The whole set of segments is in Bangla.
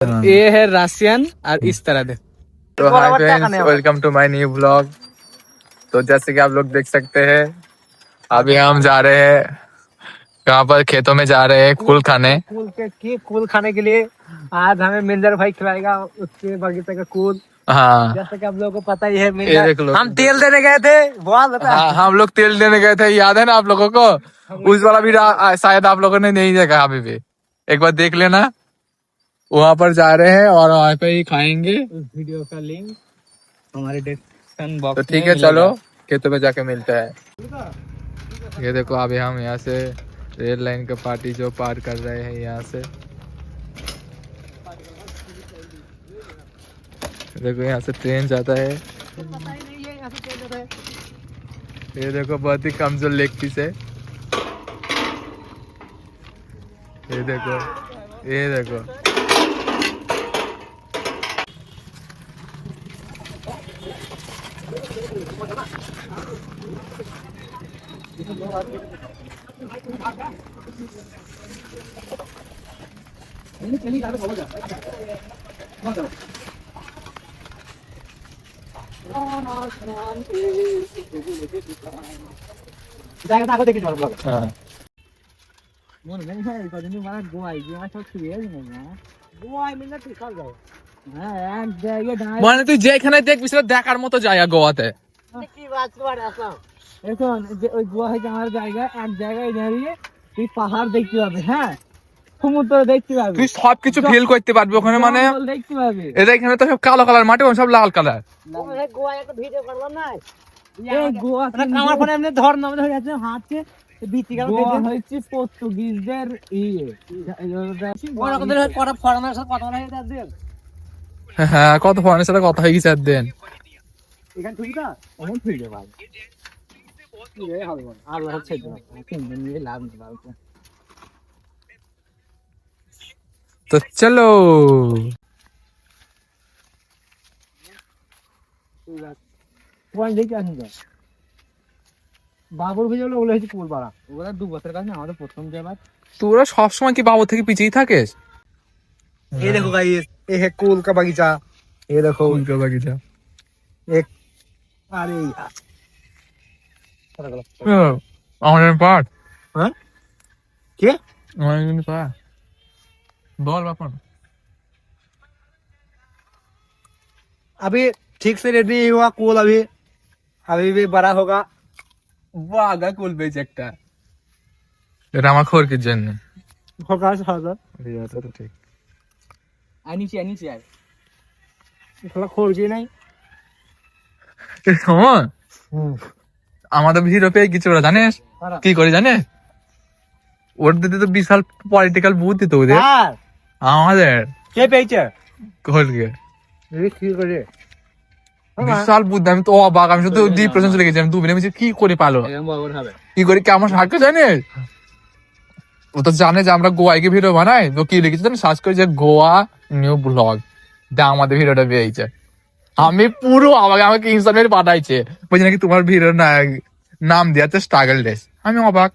ये है राशियन और इस तरह दे। तो hi friends, welcome to my new blog. तो जैसे कि आप लोग देख सकते हैं, अभी हम जा रहे हैं कहाँ पर, खेतों में जा रहे हैं कुल खाने। कुल खाने के लिए आज हमें मिंदर भाई खिलाएगा उसके बगीचे का कुल। हाँ, जैसे कि आप लोगों को पता ही है, ये देख लो। हम तेल देने गए थे, बहुत बता। हाँ, हम लोग तेल देने गए थे, याद है ना आप लोगों को? उस वाला भी शायद आप लोगों ने नहीं देखा अभी भी, एक बार देख लेना। वहाँ पर जा रहे हैं और वहाँ पे ही खाएंगे। उस वीडियो का लिंक हमारे डिस्क्रिप्शन बॉक्स तो में ठीक है, मिलेगा। चलो खेतों में जाके मिलते हैं। ये देखो, अभी हम यहाँ से रेल लाइन का पार्टी जो पार कर रहे हैं यहाँ से। देखो यहाँ से ट्रेन जाता है। ये देखो, बहुत ही कमजोर लेग पीस है। ये देखो, ये देखो। हाँ। মানে তুই যেখানে দেখবি সেটা দেখার মতো জায়গা গোয়াতে। এখন ওই গোয়া হচ্ছে আমার জায়গা, এক জায়গায় দাঁড়িয়ে তুই পাহাড় দেখতে পাবি, হ্যাঁ, সমুদ্র দেখতে পাবি, তুই সবকিছু ফিল করতে পারবি ওখানে। মানে জঙ্গল দেখতে পাবি। এটা এখানে তো সব কালো কালার মাটি, ওখানে সব লাল কালার। গোয়া একটা ভিডিও করলাম না, গোয়া আমার ফোনে এমনি ধর নাম ধরে আছে হাতে বিচিকাল। গোয়া হচ্ছে পর্তুগিজদের কটা ফরেনার সাথে কথা বলা হয়েছে দেন। হ্যাঁ, কত ফরেনের সাথে কথা হয়ে গেছে আর দেন। এখান থেকে না অমন ভিডিও ভাই কি রে হবে আর হচ্ছে না তিনজন মিলে লাভ নিতে। তো চলো। পয়েন্ট দেখে আসুন যা বাবুর ভিডিও ওগুলো হচ্ছে কুল পাড়া, ওগুলো 2 বছরের কাছে আমাদের প্রথম যাবার। তোরা সবসময় কি বাবু থেকে পিছিয়ে থাকিস? ये देखो गाइस, ये है कुल का बगीचा। ये देखो उनका बगीचा। एक, अरे यार আমাদের পাট। हाँ क्या আমাদের পাট বল বাপন। अभी ठीक से रेडी नहीं हुआ कुल, अभी अभी भी बड़ा होगा। বাগা কুল বেচ একটা। এটা আমার খোরকির জন্য। होगा सादा ঠিক। नीचे आए थोड़ा खोल के नहीं। শোন, আমাদের ভিডিও পেয়ে কিছু ওরা জানিস কি করে জানিস? ওর দিদি তো বিশাল পলিটিক্যাল বুদ্ধি তো ওদের। यार আমাদের के पेचे খোরকে ये की करे বিশাল বুদ্ধি। আমি তো অবাক, আমি শুধু ডিপ্রেশন চলে গেছি। আমি দুদিনে মিশে কি করে পালো, एम बाबर হবে কি করে কি আমার সাহায্য জানিস? ও তো জানে যে আমরা গোয়ায় গিয়ে ভিডিও বানাই, তো কি লিখেছে জানিস? সার্চ করে যে গোয়া নিউ ব্লগ, দা আমাদের ভিডিওটা পেয়েছে। আমি পুরো আমাকে ইনস্টাগ্রামে পাঠাইছে, বলছে নাকি তোমার ভিডিওর নাম দিয়েছে স্ট্রাগল ডেস। আমি অবাক।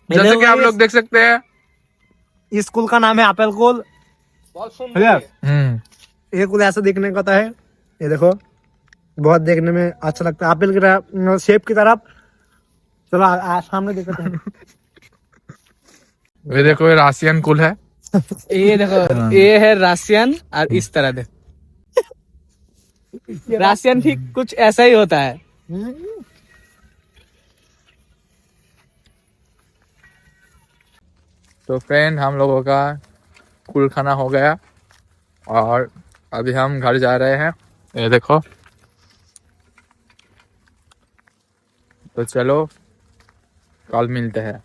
जैसे कि आप लोग देख सकते हैं, इस कुल का नाम है एप्पल कुल। भैया ये कुल ऐसा देखने का होता है, ये देखो बहुत देखने में अच्छा लगता है, एप्पल की तरह शेप की तरफ। चलो सामने देखते हैं। ये देखो, ये राशियन कुल है। ये देखो, ये है राशियन और इस तरह दे। राशियन ठीक कुछ ऐसा ही होता है। तो फ्रेंड, हम लोगों का कुल खाना हो गया और अभी हम घर जा रहे हैं। ये देखो, तो चलो कल मिलते हैं।